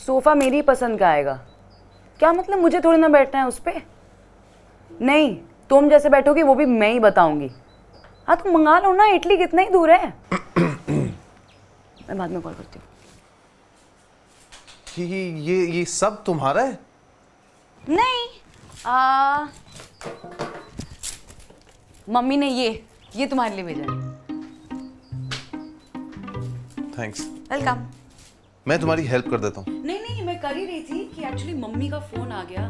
Sofa मेरी पसंद का आएगा। क्या मतलब मुझे थोड़ी ना बैठना है उस पे? नहीं, तुम जैसे बैठोगी वो भी मैं ही बताऊंगी। हाँ तुम मंगा लो ना, इटली कितना ही दूर है। मैं बाद में कॉल करती हूँ। ये सब तुम्हारा है? नहीं, मम्मी ने ये तुम्हारे लिए भेजा है। थैंक्स। वेलकम। मैं तुम्हारी हेल्प कर देता हूँ। नहीं, मैं कर ही रही थी कि एक्चुअली मम्मी का फोन आ गया।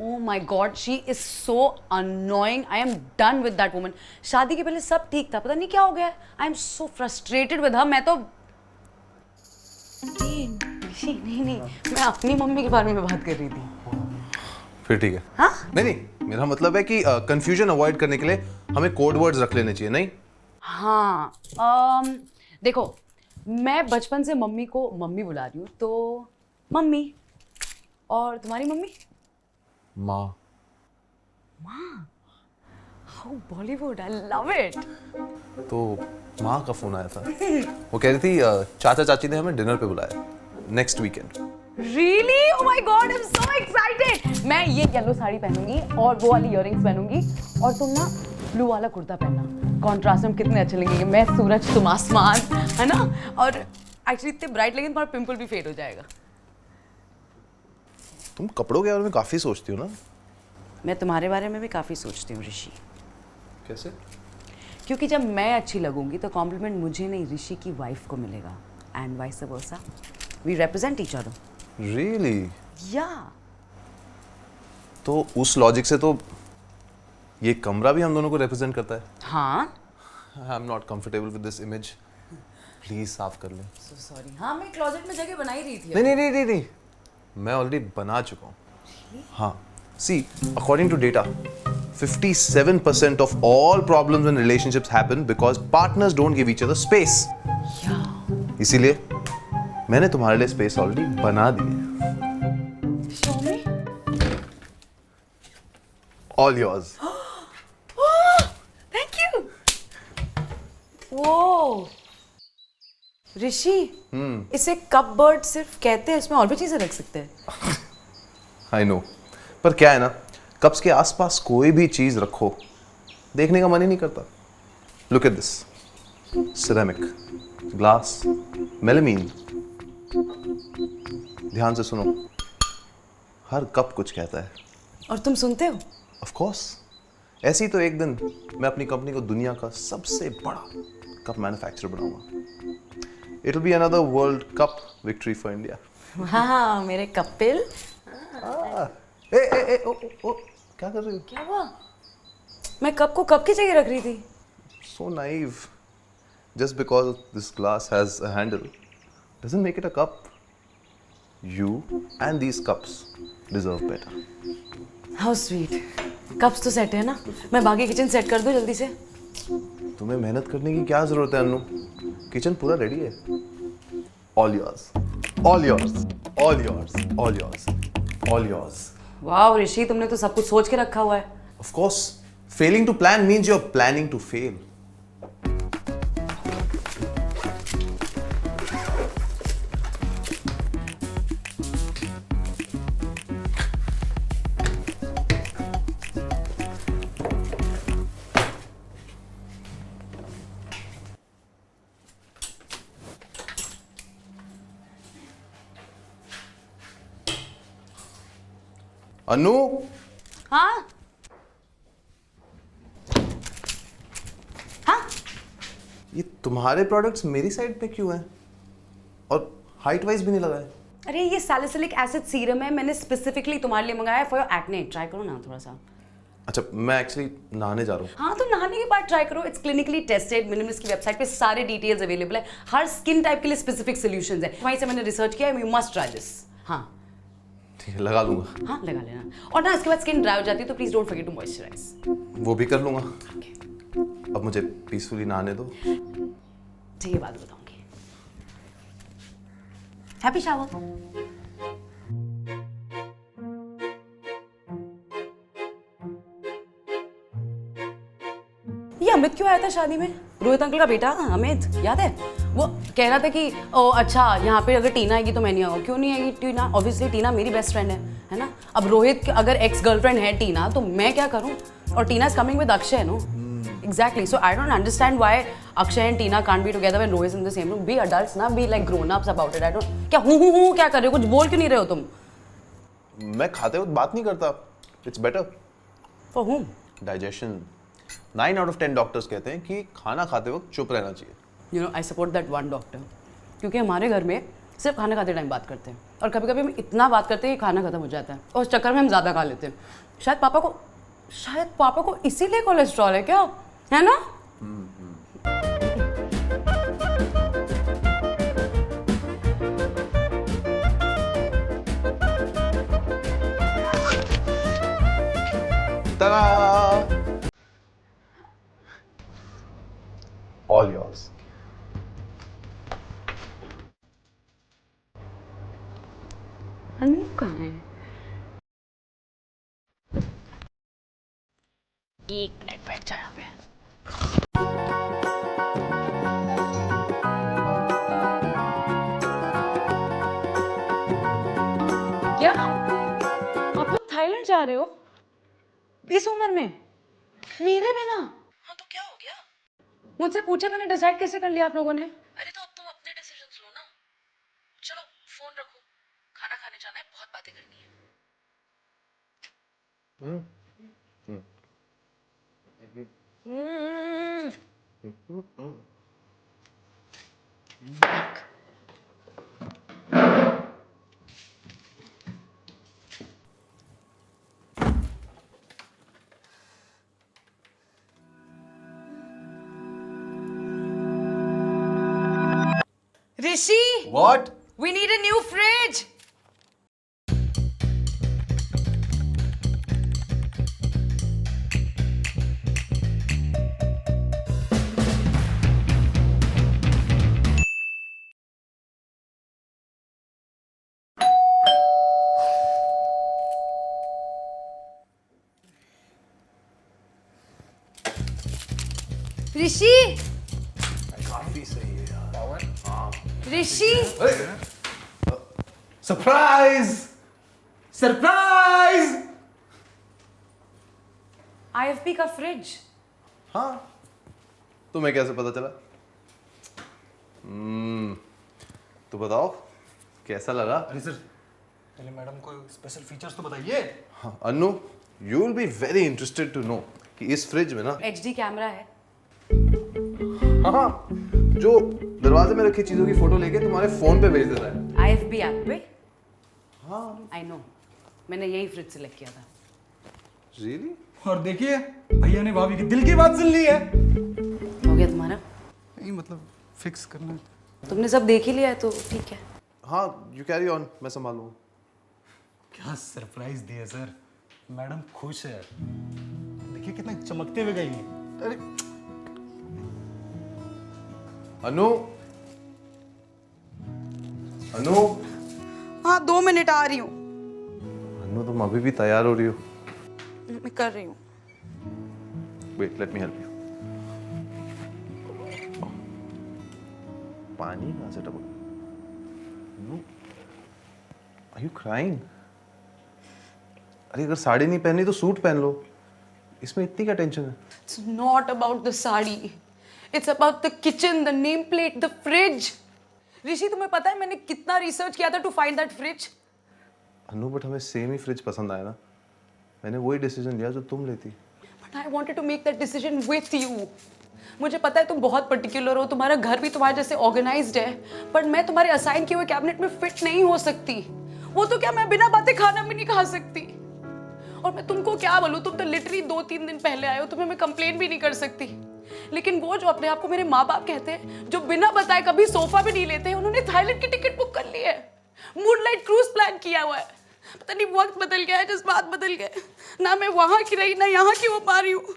Oh my God, she is so annoying. I am done with that woman. शादी के पहले सब ठीक था, पता नहीं क्या हो गया। I am so frustrated with her. मैं तो नहीं, मैं अपनी मम्मी के बारे में बात कर रही थी। फिर ठीक है। हाँ? नहीं, मेरा मतलब है कि कंफ्यूजन अवॉइड करने के लिए हमें कोड वर्ड्स रख लेने चाहिए, नहीं? हाँ, देखो, मैं बचपन से मम्मी को मम्मी बुला रही हूँ, तो मम्मी। और तुम्हारी मम्मी? माँ। How Bollywood, I love it. तो माँ का फोन आया था। वो कह रही थी चाचा चाची ने हमें डिनर पे बुलाया next weekend. Really? Oh my God, I'm so excited! मैं ये येलो साड़ी पहनूंगी और वो वाली इयररिंग्स पहनूंगी और तुम ना ब्लू वाला कुर्ता पहनना। कॉन्ट्रास्ट में कितने अच्छे लगेंगे। मैं सूरज, तुम आसमान, है ना? और एक्चुअली इतने ब्राइट लगेंगे तुम्हारा पिंपल भी फेड हो जाएगा। तुम कपड़ों के बारे में काफी सोचती हो ना? मैं तुम्हारे बारे में भी काफी सोचती हूँ ऋषि। कैसे? क्योंकि जब मैं अच्छी लगूंगी तो कॉम्प्लीमेंट मुझे नहीं, ऋषि की वाइफ को मिलेगा। And vice versa. We represent each other. Really? या तो उस लॉजिक से तो ये कमरा भी हम दोनों को रिप्रेजेंट करता है। हाँ, I am not comfortable with this image. Please साफ कर ले। So sorry. हाँ, मैं क्लोजेट में जगह बना ही रही थी। नहीं, मैं ऑलरेडी बना चुका हूँ। हाँ, see according to data 57% of all problems in relationships happen because partners don't give each other space. इसीलिए मैंने तुम्हारे लिए स्पेस ऑलरेडी बना दी है। Show me. All yours. Thank you. वो ऋषि, इसे कप बर्ड सिर्फ कहते हैं, इसमें और भी चीजें रख सकते हैं। I know. पर क्या है ना, कप्स के आसपास कोई भी चीज रखो देखने का मन ही नहीं करता। Look at this. Ceramic, glass, melamine. ध्यान से सुनो, हर कप कुछ कहता है। और तुम सुनते हो? Of course. ऐसे ही तो एक दिन मैं अपनी कंपनी को दुनिया का सबसे बड़ा कप मैन्युफैक्चरर बनाऊंगा। It will be another World Cup victory for India. हाँ, मेरे कपिल। ओ, क्या कर रही हो? क्या हुआ? मैं कप को कप की जगह रख रही थी। So naive. Just because this glass has a handle doesn't make it a cup. You and these cups deserve better. How sweet. Cups तो सेट है ना? मैं बाकी किचन सेट कर दूं जल्दी से? तुम्हें मेहनत करने की क्या जरूरत है अन्नू? किचन पूरा रेडी है। All yours. All yours. All yours. All yours. All yours. वाह ऋषि, तुमने तो सब कुछ सोच के रखा हुआ है। Of course. Failing to plan means you're planning to fail. अनु, हाँ? हाँ? ये तुम्हारे प्रोडक्ट्स मेरी साइड पे क्यों हैं? और हाइट वाइज भी नहीं लगा है। अरे ये सैलिसिलिक एसिड सीरम है, मैंने स्पेसिफिकली तुम्हारे लिए मंगाया है फॉर योर एक्ने। ट्राई करो ना थोड़ा सा। अच्छा, मैं एक्चुअली नहाने जा रहा हूँ। हाँ, तो नहाने के बाद ट्राई करो। It's clinically tested. मिनिमलिस्ट की वेबसाइट पे सारे डिटेल्स अवेलेबल है। हर स्किन टाइप के लिए स्पेसिफिक सॉल्यूशंस है। वहीं से मैंने रिसर्च किया है। You must try this. हाँ ठीक है, लगा लूंगा। हाँ, लगा लेना। और ना इसके बाद स्किन ड्राई हो जाती है तो please don't forget to moisturise. वो भी कर लूंगा। ओके, अब मुझे पीसफुली नहाने दो। ठीक है, बाद में बताऊंगी। Happy shower. ये अमित क्यों आया था शादी में? रोहित अंकल का बेटा अमित, याद है? वो कह रहा था कि ओ अच्छा यहाँ पे अगर टीना आएगी तो मैं नहीं आऊँगा। क्यों नहीं आएगी टीना? ऑब्वियसली टीना मेरी बेस्ट फ्रेंड है ना। अब रोहित अगर एक्स गर्लफ्रेंड है टीना तो मैं क्या करूँ? और Tina is coming with Akshay no. Exactly. So I don't understand why Akshay and Tina can't be together when Rohit is in the same room. Be adults ना, be like grown-ups about it. I don't. क्या हूँ क्या कर रहे हो? कुछ बोल क्यों नहीं रहे हो तुम? मैं खाते वक्त बात नहीं करता. It's better. For whom? Digestion. 9 out of 10 doctors कहते हैं कि खाना खाते वक्त चुप रहना चाहिए. You know, I support that one doctor. क्योंकि हमारे घर में सिर्फ खाना खाते टाइम बात करते हैं और कभी-कभी हम इतना बात करते हैं कि खाना खत्म हो जाता है और उस चक्कर में हम ज़्यादा खा लेते हैं. शायद पापा को इसीलिए कोलेस्ट्रॉल है क्या? है ना? Ta-da! All yours. अनु कहाँ है? एक मिनट बैठ जा यहाँ पे. क्या आप लोग थाईलैंड जा रहे हो इस उम्र में मेरे बिना? हाँ तो क्या हो गया? मुझसे पूछे मैंने डिसाइड कैसे कर लिया आप लोगों ने? अरे तो अब तुम अपने डिसीजंस लो ना. चलो फोन रखो, खाना खाने जाना है, बहुत बातें करनी है. Rishi! What? We need a new fridge! ऋषि! काफी सही है यार. ऋषि! सरप्राइज सरप्राइज IFB का फ्रिज. हाँ. तुम्हें कैसे पता चला? तो बताओ कैसा लगा? अरे सर पहले मैडम को स्पेशल फीचर्स तो बताइए. हाँ, अनु, you will be very interested to know कि इस फ्रिज में ना HD कैमरा है. हाँ, जो दरवाजे में रखी चीजों की फोटो लेके तुम्हारे फोन पे भेज देता है. IFB ऐप पे. हाँ. I know. मैंने यही फ्रिज सिलेक्ट किया था. Really? और देखिए भैया ने भाभी की दिल की बात सुन ली है. हो गया तुम्हारा? नहीं मतलब फिक्स करना. तुमने सब देख ही लिया है तो ठीक है. हाँ, you carry on, मैं संभालूंगा. क्या सरप्राइज दिया सर. मैडम खुश है. देखिए कितना चमकते हुए गई है. अरे अनु, अनु, हाँ 2 मिनट आ रही हूँ. अनु तुम अभी भी तैयार हो रही हो? मैं कर रही हूँ. Wait, let me help you. पानी कहाँ से टपक? अनु, are you crying? अरे अगर साड़ी नहीं पहनी तो सूट पहन लो. इसमें इतनी क्या टेंशन है? It's not about the sari. It's about the kitchen, the nameplate, the fridge. ऋषि तुम्हें पता है मैंने कितना रिसर्च किया था to find that fridge? Anu but हमें सेम ही फ्रिज पसंद आया ना. मैंने वही डिसीजन लिया जो तुम लेती. But I wanted to make that decision with you. मुझे पता है तुम बहुत पर्टिकुलर हो, तुम्हारा घर भी तुम्हारे जैसे ऑर्गेनाइज्ड है, पर मैं तुम्हारे असाइन किए हुए कैबिनेट में फिट नहीं हो सकती. वो तो क्या मैं बिना बातें खाना भी नहीं खा सकती. और मैं तुमको क्या बोलूं, तुम तो लिटरली 2-3 दिन पहले आए हो, तुम्हें मैं कंप्लेन भी नहीं कर सकती. लेकिन वो जो अपने आप को मेरे माँ बाप कहते हैं, जो बिना बताए कभी सोफा भी नहीं लेते हैं, उन्होंने थाईलैंड की टिकट बुक कर ली है, मूनलाइट क्रूज प्लान किया हुआ है. पता नहीं वक्त बदल गया है, जज्बात बदल गए. ना मैं वहां की रही ना यहाँ की हो पा रही हूँ.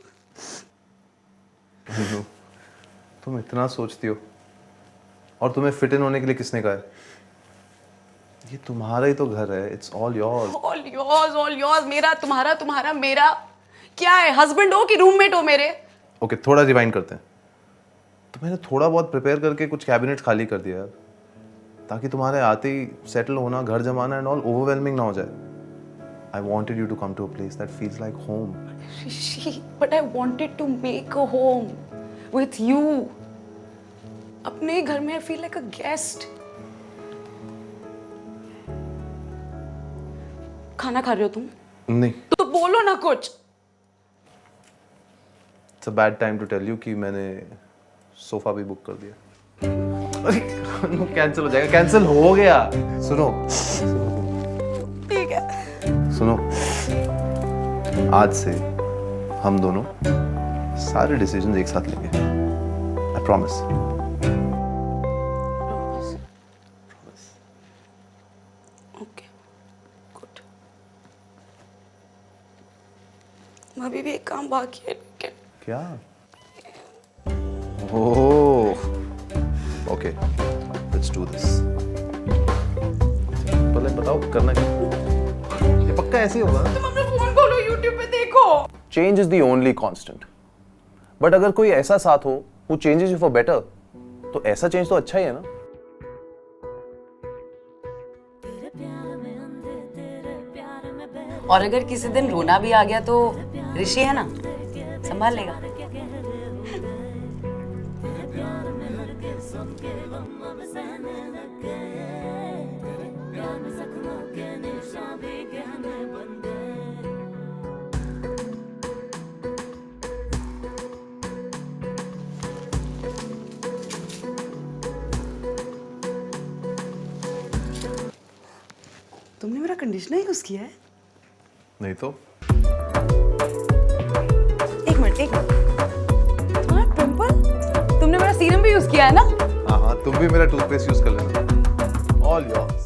तुम इतना सोचती हो और तुम्हें फिट इन होने के लिए किसने कहा है? ये तुम्हारा ही तो घर है. It's all yours. All yours. मेरा तुम्हारा तुम्हारा मेरा क्या है? हस्बैंड हो कि रूममेट हो मेरे? ओके, थोड़ा रिवाइंड करते हैं. तो मैंने थोड़ा बहुत प्रिपेयर करके कुछ कैबिनेट खाली कर दिया यार, ताकि तुम्हारे आते ही सेटल होना, घर जमाना एंड ऑल ओवरवेलमिंग ना हो जाए। I wanted you to come to a place that feels like home. Rishi, but I wanted to make a home with you. अपने घर में I feel like a guest. खाना खा रहे हो तुम? नहीं, तो बोलो ना कुछ। it's a bad time to tell you कि मैंने सोफा भी बुक कर दिया। अरे कैंसिल हो जाएगा, कैंसिल हो गया। सुनो ठीक है। सुनो, आज से हम दोनों सारे डिसीजन एक साथ लेंगे। I promise. Okay, good. अभी भी एक काम बाकी है लेकिन। क्या? ओह, ओके, let's do this. पहले बताओ करना क्या? ये पक्का ऐसे ही होगा ना? तुम अपना फोन खोलो, YouTube पे देखो। Change is the only constant. But अगर कोई ऐसा साथ हो who changes you for better, तो ऐसा चेंज तो अच्छा ही है ना? और अगर किसी दिन रोना भी आ गया तो ऋषि है ना, संभाल लेगा। तुमने मेरा कंडीशनर यूज किया है? नहीं तो? एक मिनट। तुम्हारा पिंपल? तुमने मेरा सीरम भी यूज किया है ना? हाँ, तुम भी मेरा टूथपेस्ट यूज कर लेना। All yours.